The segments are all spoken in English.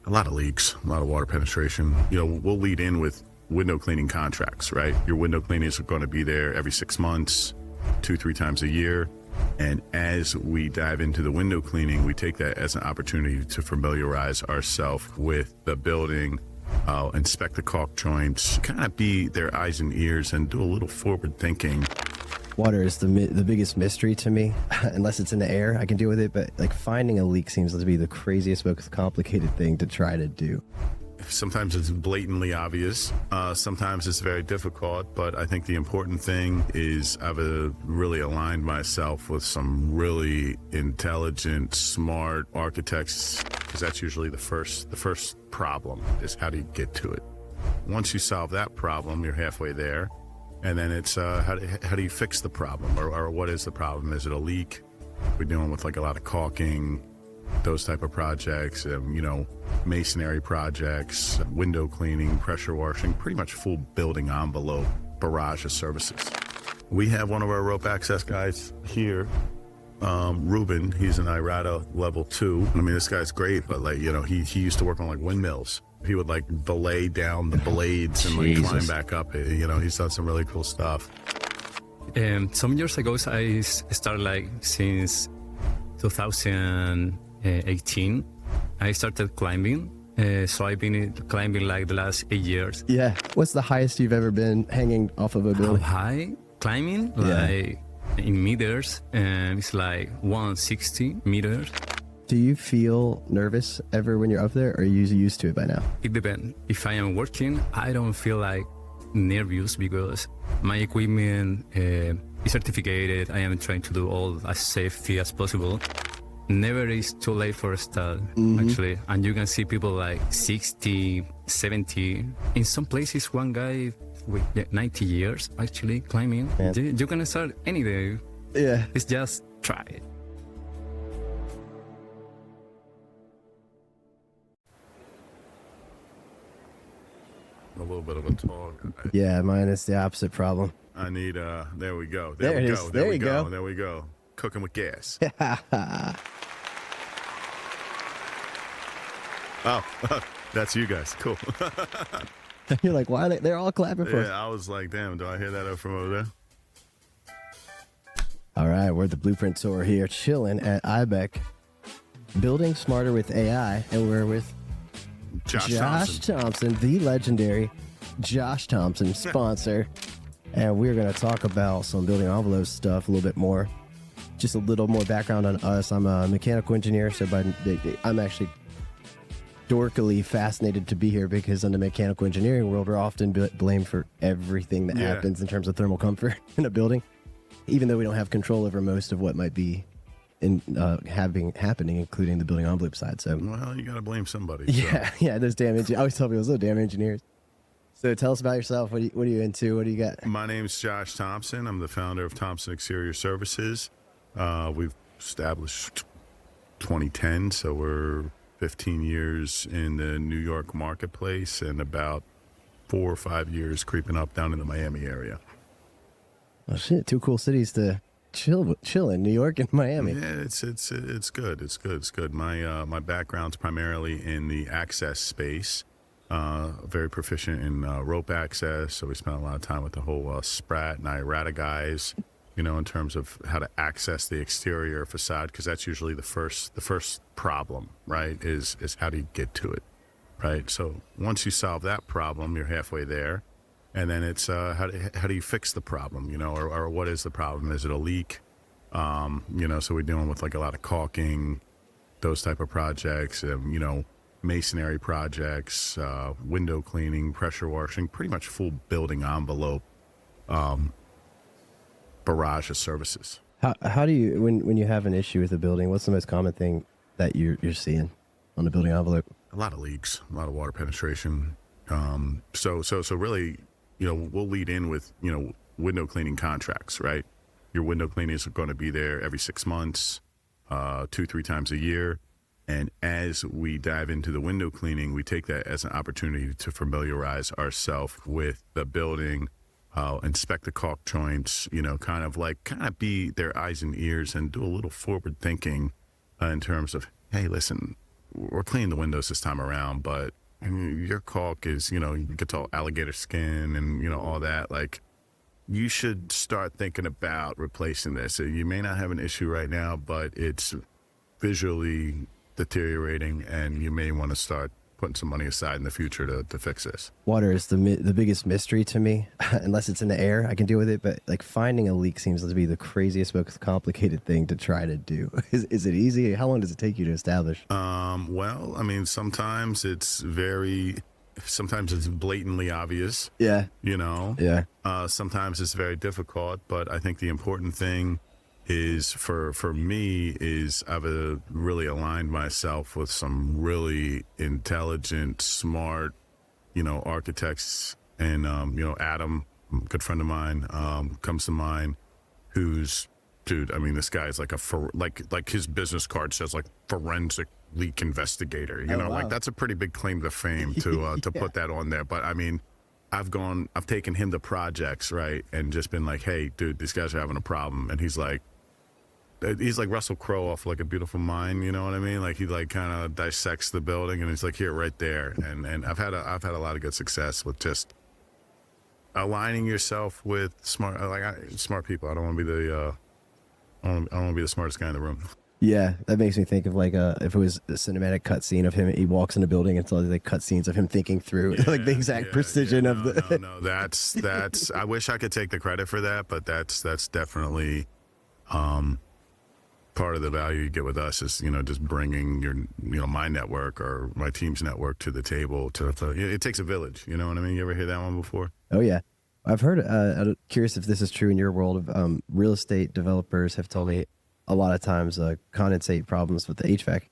A lot of leaks, a lot of water penetration. We'll lead in with window cleaning contracts, right? Your window cleaners are going to be there every 6 months, 2-3 times a year. And as we dive into the window cleaning, we take that as an opportunity to familiarize ourselves with the building, inspect the caulk joints, kind of be their eyes and ears and do a little forward thinking. Water is the biggest mystery to me. Unless it's in the air, I can deal with it. But like finding a leak seems to be the craziest, most complicated thing to try to do. Sometimes it's blatantly obvious. Sometimes it's very difficult. But I think the important thing is I've really aligned myself with some really intelligent, smart architects, because that's usually the first problem is how do you get to it. Once you solve that problem, you're halfway there. And then it's how do you fix the problem, or what is the problem? Is it a leak? We're dealing with like a lot of caulking, those type of projects, masonry projects, window cleaning, pressure washing, pretty much full building envelope barrage of services. We have one of our rope access guys here, Rubén. He's an IIBEC level 2. I mean, this guy's great, but he used to work on like windmills. He would like belay down the blades and like climb back up. He's done some really cool stuff. Some years ago, I started since 2018. I started climbing. So I've been climbing the last 8 years. Yeah. What's the highest you've ever been hanging off of a building? How high? Climbing? Yeah. In meters. It's 160 meters. Do you feel nervous ever when you're up there, or are you used to it by now? It depends. If I am working, I don't feel nervous because my equipment is certificated. I am trying to do all as safety as possible. Never is too late for a start, actually. And you can see people 60, 70. In some places, one guy with 90 years actually climbing. Man. You can start any day. Yeah. It's just try it. A little bit of a tall guy. Yeah, mine is the opposite problem. I need, there we go. There we go. There we go. There we go. Cooking with gas. Oh, that's you guys. Cool. You're like, why? They're all clapping for us. Yeah, I was like, damn, do I hear that up from over there? All right, we're at the Blueprint Tour here, chilling at IIBEC, building smarter with AI, and we're with Josh Thompson, the legendary Josh Thompson sponsor. And we're going to talk about some building envelope stuff a little bit more. Just a little more background on us. I'm a mechanical engineer, so I'm actually dorkily fascinated to be here because in the mechanical engineering world, we're often blamed for everything that happens in terms of thermal comfort in a building, even though we don't have control over most of what might be happening, including the building envelope side. So, well, you got to blame somebody. Yeah, those damn engineers. I always tell people, those damn engineers. So tell us about yourself. What are you into? What do you got? My name's Josh Thompson. I'm the founder of Thompson Exterior Services. We've established 2010, so we're 15 years in the New York marketplace and about 4 or 5 years creeping up down in the Miami area. Oh shit! 2 cool cities to chill in, New York and Miami. Yeah, it's good. It's good. My background's primarily in the access space. Very proficient in rope access, so we spent a lot of time with the whole Spratt and IIBEC guys, in terms of how to access the exterior facade, because that's usually the first problem, right? Is how do you get to it, right? So once you solve that problem, you're halfway there. And then it's how do you fix the problem, or what is the problem? Is it a leak? So we're dealing with a lot of caulking, those type of projects, masonry projects, window cleaning, pressure washing, pretty much full building envelope barrage of services. How do you, when you have an issue with a building, what's the most common thing that you're seeing on the building envelope? A lot of leaks, a lot of water penetration. So really, we'll lead in with, window cleaning contracts, right? Your window cleaners are going to be there every 6 months, 2-3 times a year. And as we dive into the window cleaning, we take that as an opportunity to familiarize ourselves with the building, inspect the caulk joints, kind of be their eyes and ears and do a little forward thinking in terms of, hey, listen, we're cleaning the windows this time around, but I mean, your caulk is, you get all alligator skin and, all that. Like, you should start thinking about replacing this. You may not have an issue right now, but it's visually deteriorating, and you may want to start putting some money aside in the future to fix this. Water is the biggest mystery to me. Unless it's in the air, I can deal with it. But like finding a leak seems to be the craziest, most complicated thing to try to do. Is it easy? How long does it take you to establish? Well, I mean, sometimes it's blatantly obvious. Yeah. Yeah. Sometimes it's very difficult, but I think the important thing is for me is I've really aligned myself with some really intelligent, smart, architects, and Adam, a good friend of mine, comes to mind, who's, dude, I mean, this guy is like like his business card says like forensic leak investigator, Wow. like that's a pretty big claim to fame to put that on there. But I mean, I've taken him to projects, right, and just been like, hey, dude, these guys are having a problem, and he's like Russell Crowe off like A Beautiful Mind, you know what I mean? Like he like kind of dissects the building, and he's like, here, right there. And I've had a lot of good success with just aligning yourself with smart people. I don't want to be I don't want to be the smartest guy in the room. Yeah, that makes me think of like if it was a cinematic cutscene of him, he walks in a building and it's all like cutscenes of him thinking through like the exact precision of the. No, that's. I wish I could take the credit for that, but that's definitely part of the value you get with us is just bringing your my network or my team's network to the table. It takes a village. You know what I mean? You ever hear that one before? Oh yeah, I've heard. I'm curious if this is true in your world. Of real estate developers have told me a lot of times condensate problems with the HVAC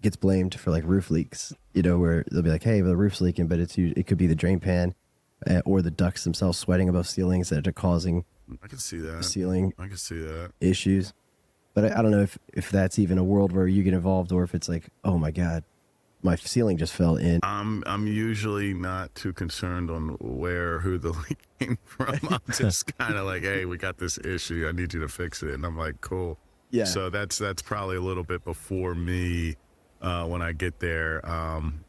gets blamed for like roof leaks. Where they'll be like, hey, the roof's leaking, but it could be the drain pan or the ducts themselves sweating above ceilings that are causing. I can see that. Ceiling. I can see that. Issues. But I don't know if that's even a world where you get involved, or if it's like, oh my God, my ceiling just fell in. I'm usually not too concerned on who the leak came from. I'm just kind of like, hey, we got this issue. I need you to fix it. And I'm like, cool. Yeah. So that's probably a little bit before me when I get there.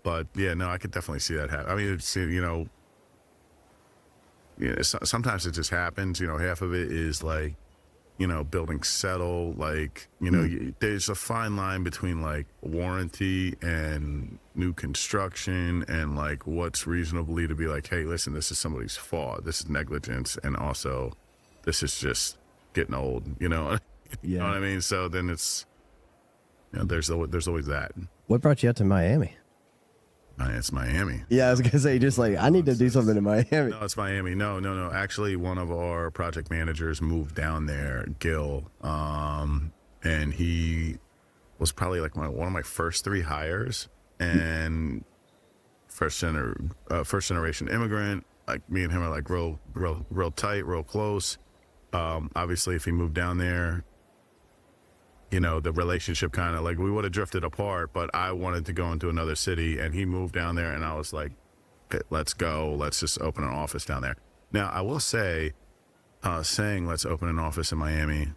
But yeah, no, I could definitely see that happen. I mean, sometimes it just happens. Half of it is like, buildings settle, like, there's a fine line between like warranty and new construction and like what's reasonably to be like, hey, listen, this is somebody's fault. This is negligence. And also this is just getting old, You know what I mean? So then it's, there's always that. What brought you out to Miami? It's Miami. Yeah, I was gonna say, just like I need to do something in Miami. No, it's Miami. No. Actually, one of our project managers moved down there, Gil, and he was probably like one of my first 3 hires, and first generation immigrant. Like me and him are like real tight, real close. Obviously, if he moved down there, the relationship kind of like we would have drifted apart, but I wanted to go into another city and he moved down there and I was like, okay, let's go. Let's just open an office down there. Now, I will say, saying let's open an office in Miami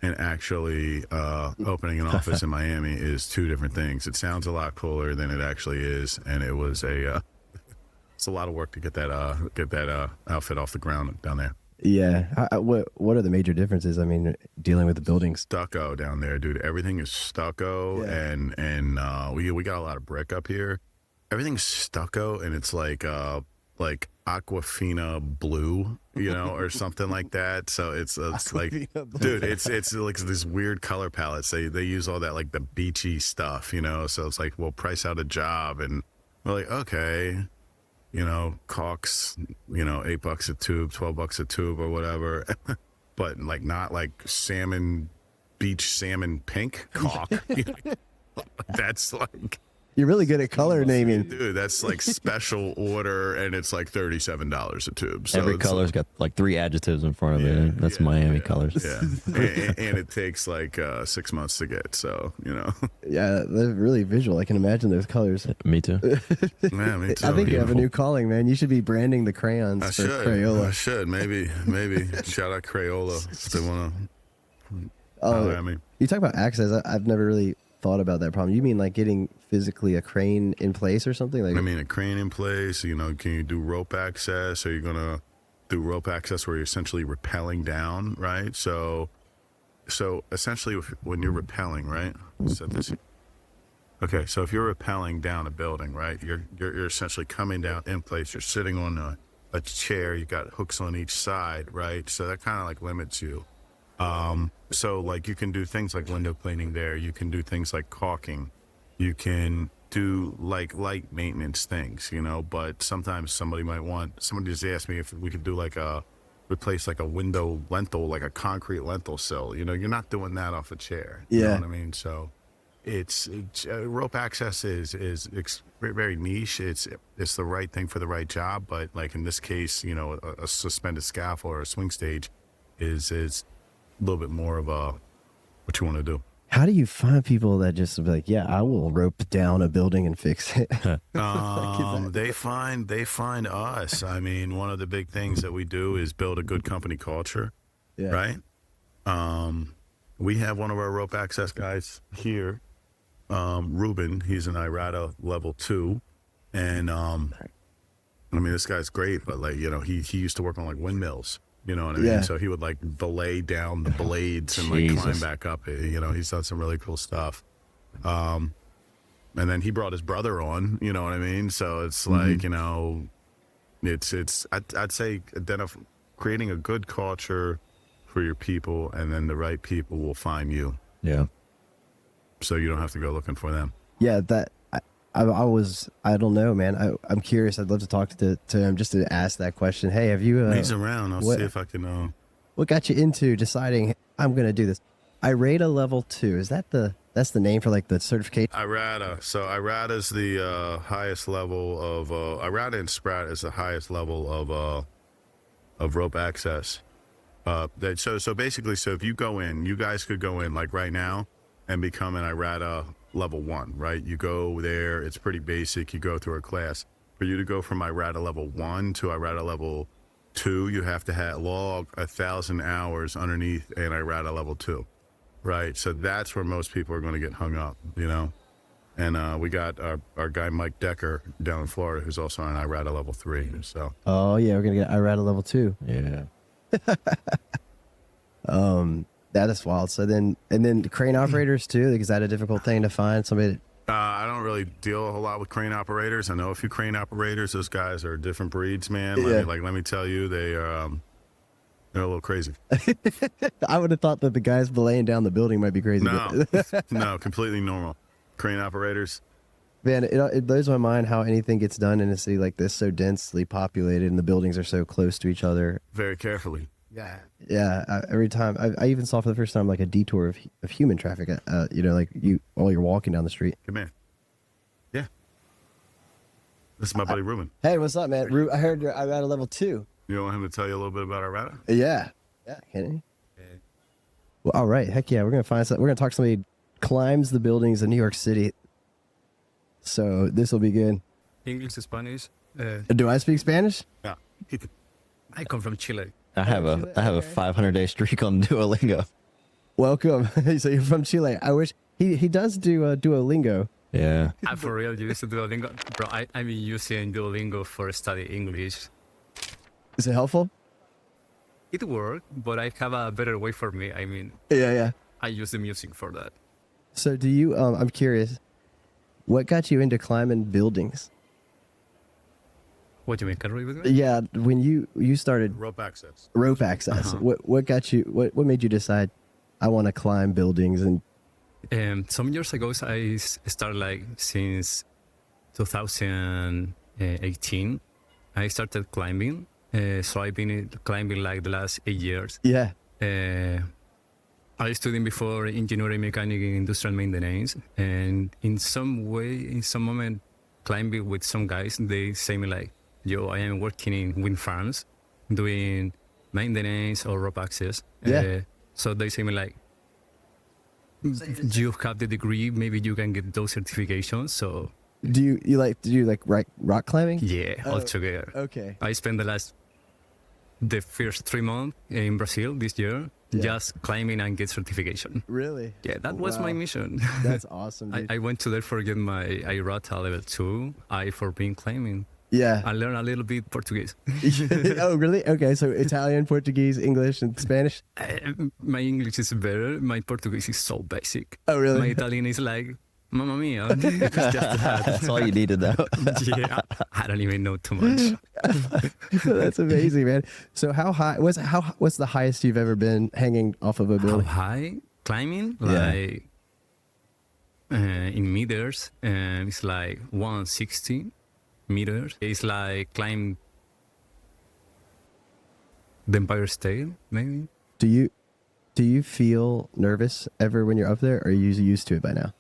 and actually opening an office in Miami is 2 different things. It sounds a lot cooler than it actually is. And it was it's a lot of work to get that outfit off the ground down there. Yeah. What are the major differences? I mean, dealing with the buildings. Stucco down there, dude. Everything is stucco, and we got a lot of brick up here. Everything's stucco, and it's like Aquafina blue, or something like that. So it's like, dude, it's like this weird color palettes. They use all that like the beachy stuff, So it's like, we'll price out a job, and we're like, okay. Caulks, $8 a tube, $12 a tube or whatever, but like not like beach salmon pink caulk. That's like, you're really good at color naming. Dude, that's like special order, and it's like $37 a tube. So every color's got like 3 adjectives in front of it. That's Miami colors. Yeah, and it takes like 6 months to get. So Yeah, they're really visual. I can imagine those colors. Me too. Yeah, me too. I think you have a new calling, man. You should be branding the crayons for Crayola. I should maybe. Shout out Crayola if they want to. You talk about access. I've never really thought about that problem. You mean like getting physically a crane in place or something? Like, I mean, a crane in place, you know, can you do rope access? Are you going to do rope access where you're essentially rappelling down, right? So essentially when you're rappelling, right? Set this here. Okay, so if you're rappelling down a building, right, you're essentially coming down in place. You're sitting on a chair. You got hooks on each side, right? So that kind of like limits you. So like you can do things like window cleaning there. You can do things like caulking. You can do like light maintenance things, you know. But sometimes somebody just asked me if we could do replace like a window lintel, like a concrete lintel sill. You know, you're not doing that off a chair. You know what I mean? So. It's rope access is very niche. It's the right thing for the right job, but like in this case, you know, a suspended scaffold or a swing stage is a little bit more of what you want to do. How do you find people that just be like, yeah, I will rope down a building and fix it? They find us. I mean, one of the big things that we do is build a good company culture, right? We have one of our rope access guys here. Rubén, he's an IRATA level 2, and I mean, this guy's great, but like, you know, he used to work on like windmills, you know what I mean? So he would like belay down the blades and like climb back up. You know, he's done some really cool stuff. And then he brought his brother on, you know what I mean? So it's like, you know, I'd say creating a good culture for your people, and then the right people will find you. Yeah. So you don't have to go looking for them. Yeah, I don't know, man. I'm curious. I'd love to talk to him just to ask that question. Hey, have you? He's around. I'll see if I can. What got you into deciding I'm going to do this? IRATA level 2. Is that's the name for like the certification? IRATA. So IRATA is the highest level of IRATA and SPRAT is the highest level of rope access. So basically, if you go in, you guys could go in like right now and become an IRATA level 1, right? You go there, it's pretty basic, you go through a class. For you to go from IRATA level 1 to IRATA level 2, you have to log 1,000 hours underneath an IRATA level 2, right? So that's where most people are going to get hung up, you know? And we got our guy Mike Decker down in Florida, who's also on IRATA level 3, so. Oh yeah, we're going to get IRATA level 2. Yeah. That is wild. So then crane operators too. Like, is that a difficult thing to find somebody? I don't really deal a whole lot with crane operators. I know a few crane operators. Those guys are different breeds, man. Let me tell you, they're a little crazy. I would have thought that the guys belaying down the building might be crazy. No, completely normal. Crane operators. Man, it blows my mind how anything gets done in a city like this, so densely populated, and the buildings are so close to each other. Very carefully. Yeah. Every time I even saw for the first time like a detour of human traffic. You know, like while you're walking down the street. Come in. Yeah. This is my buddy Rubén. Hey, what's up, man? I heard you're IRATA level 2. You want him to tell you a little bit about IRATA? Yeah. Can he? Well, all right. Heck yeah, we're gonna talk to somebody who climbs the buildings of New York City. So this will be good. English, Spanish. Do I speak Spanish? Yeah. I come from Chile. I have a 500-day streak on Duolingo. Welcome. So you're from Chile. I wish he does do Duolingo. Yeah. For real, you use Duolingo? Bro, I've been using Duolingo for study English. Is it helpful? It worked, but I have a better way for me. I mean, Yeah. I use the music for that. So do you, I'm curious, what got you into climbing buildings? What do you mean? Can you repeat that? Yeah, when you started Rope access. rope access, what got you, what made you decide I want to climb buildings? And some years ago, I started like since 2018. I started climbing. So I've been climbing like the last 8 years. yeah. I studied before engineering, mechanic, and industrial maintenance. And in some moment, climbing with some guys, they say me like, yo, I am working in wind farms, doing maintenance or rope access. Yeah. So they say me like, you have the degree, maybe you can get those certifications. So Do you like rock climbing? yeah, all together. Okay. I spent the first 3 months in Brazil this year, just climbing and get certification. Really? Yeah, that was my mission. That's awesome, dude. I went to there for get my IRATA level 2, I for being climbing. Yeah. I learned a little bit Portuguese. Oh, really? Okay, so Italian, Portuguese, English, and Spanish? My English is better. My Portuguese is so basic. Oh, really? My Italian is like, Mamma mia. It's just that. That's all you needed, though. Yeah, I don't even know too much. That's amazing, man. So how high, what's the highest you've ever been hanging off of a How building? high? Climbing? Yeah. Like, in meters, it's like 160 meters. It's like climb the Empire State, maybe. Do you feel nervous ever when you're up there, or are you used to it by now?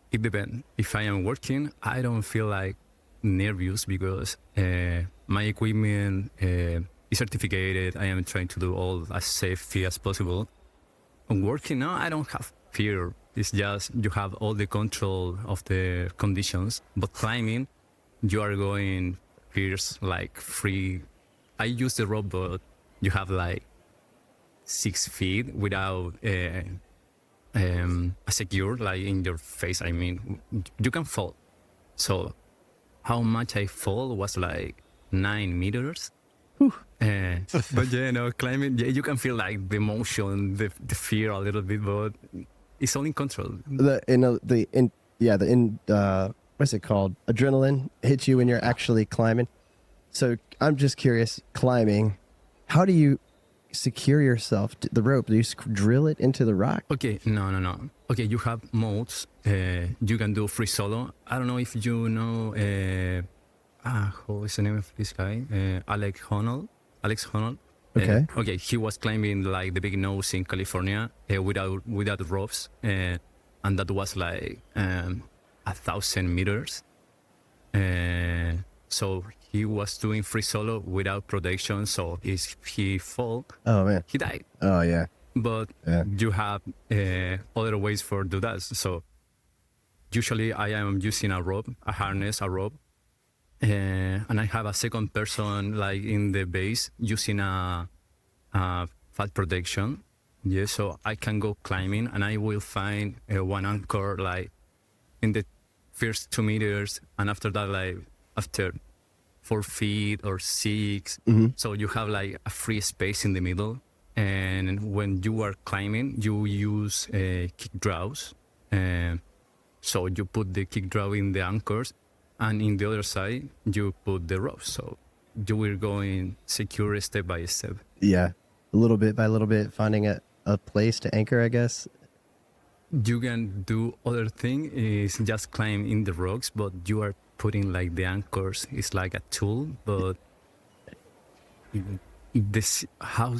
It depends. If I am working, I don't feel like nervous because my equipment is certificated. I am trying to do all as safety as possible. On working now, I don't have fear. It's just you have all the control of the conditions. But climbing, you are going fierce, like free. I use the rope, but you have like 6 feet without secure, like in your face. I mean, you can fall. So how much I fall was like 9 meters. But yeah, no, climbing, yeah, you can feel like the emotion, the fear a little bit, but it's all in control. What's it called? Adrenaline hits you when you're actually climbing. So I'm just curious, climbing, how do you secure yourself to the rope? Do you drill it into the rock? Okay, no. Okay, you have modes. You can do free solo. I don't know if you know, how is the name of this guy? Alex Honnold. Okay. Okay, he was climbing like the big nose in California without ropes. And that was like 1,000 meters. So he was doing free solo without protection. So if he fall, oh man, he died. Oh yeah. But you have other ways for do that. So usually I am using a rope, a harness, a rope, and I have a second person like in the base using a fat protection. Yeah, so I can go climbing and I will find one anchor like in the first 2 meters, and after that, like after 4 feet or 6. Mm-hmm. So you have like a free space in the middle. And when you are climbing, you use kick draws. So you put the kick draw in the anchors, and in the other side, you put the ropes. So you will go in secure step by step. Yeah, little bit by little bit, finding a place to anchor, I guess. You can do other thing is just climb in the rocks, but you are putting like the anchors. It's like a tool, but this how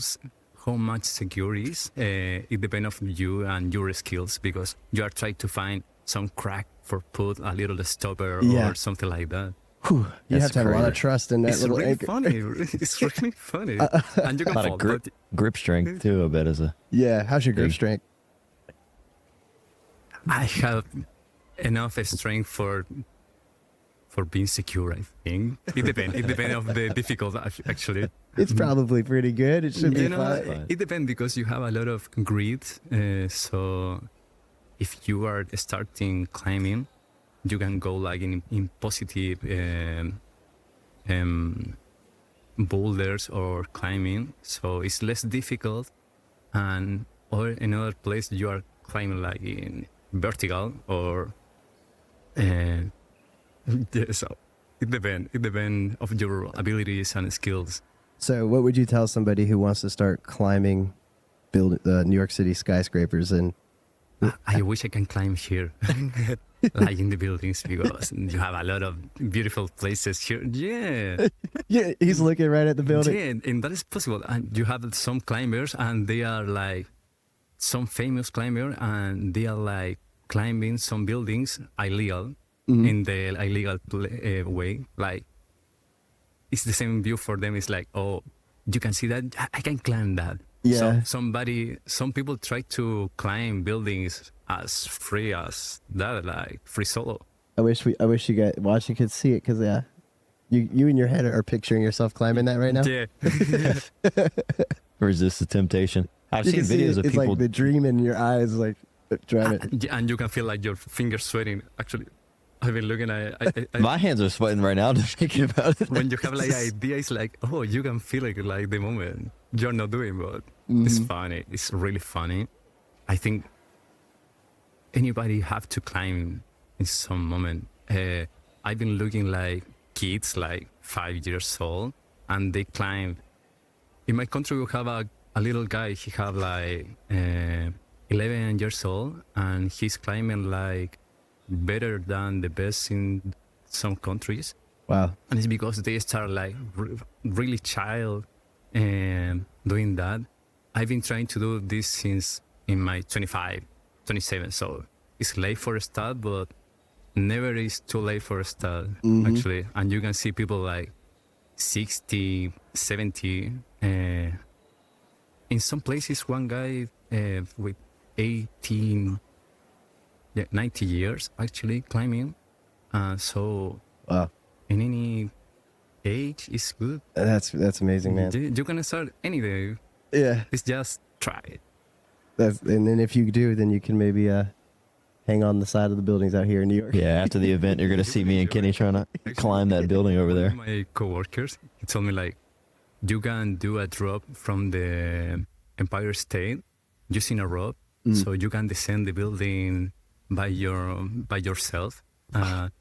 much secure is, it depends on you and your skills, because you are trying to find some crack for put a little stopper or something like that. Whew, you have to have a lot of trust in that it's little really anchor. Funny. It's really funny. And you can a lot fall, of grip strength too, I bet, is a... Yeah, how's your grip strength? I have enough strength for being secure, I think. It depends. It depends of the difficulty, actually. It's probably pretty good. It should be fine. It depends because you have a lot of grit. So if you are starting climbing, you can go like in positive boulders or climbing. So it's less difficult. And or in another place you are climbing like in vertical or... yeah, so it depends of your abilities and skills. So what would you tell somebody who wants to start climbing the New York City skyscrapers? And I wish I can climb here, like in the buildings, because you have a lot of beautiful places here. Yeah. Yeah, he's looking right at the building. Yeah, and that is possible. And you have some climbers, and they are like some famous climber, and they are like climbing some buildings illegal. Mm-hmm. In the illegal way, like it's the same view for them. It's like, oh, you can see that I can climb that. Yeah. So some people try to climb buildings as free as that, like free solo. I wish you guys watch. You could see it, because you in your head are picturing yourself climbing that right now. Yeah. Resist the temptation. I've You seen can see videos of it's people. like the dream in your eyes, like driving. And you can feel like your fingers sweating. Actually, I've been looking at My hands are sweating right now just thinking about it. when you have like idea, it's like, oh, you can feel it like the moment you're not doing, but it's funny. It's really funny. I think anybody have to climb in some moment. I've been looking like kids, like 5 years old, and they climb. In my country, we have a little guy. He have like 11 years old, and he's climbing like better than the best in some countries. Wow. And it's because they start like really child and doing that. I've been trying to do this since in my 25, 27. So it's late for a start, but never is too late for a start, actually. And you can see people like 60, 70. In some places, one guy with 18, 90 years actually climbing. So Wow. in any age is good. That's amazing, man. You can start any day. Yeah. It's just try it. And then if you do, then you can maybe hang on the side of the buildings out here in New York. Yeah, after the event, you're going to see me and Kenny trying to climb that building over there. My coworkers, he told me like, you can do a drop from the Empire State using a rope, so you can descend the building by yourself. And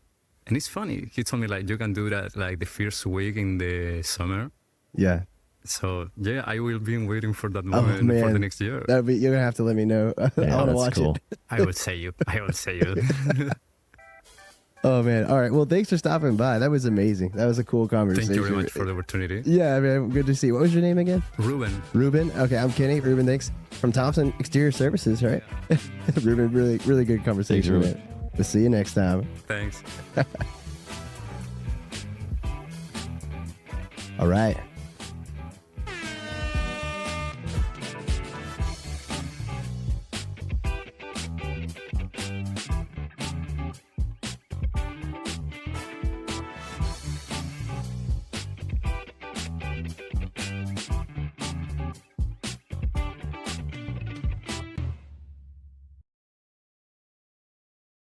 it's funny. He told me like you can do that like the first week in the summer. Yeah. So yeah, I will be waiting for that moment for the next year. You're gonna have to let me know. I Yeah, want to that's watch cool. it. I will say you. Oh man. All right. Well, thanks for stopping by. That was amazing. That was a cool conversation. Thank you very much for the opportunity. Yeah, man. Good to see you. What was your name again? Rubén. Ruben. Okay, I'm Kenny. Ruben, thanks. From Thompson Exterior Services, right? Ruben, really good conversation, Thanks, man. We'll see you next time. Thanks. All right.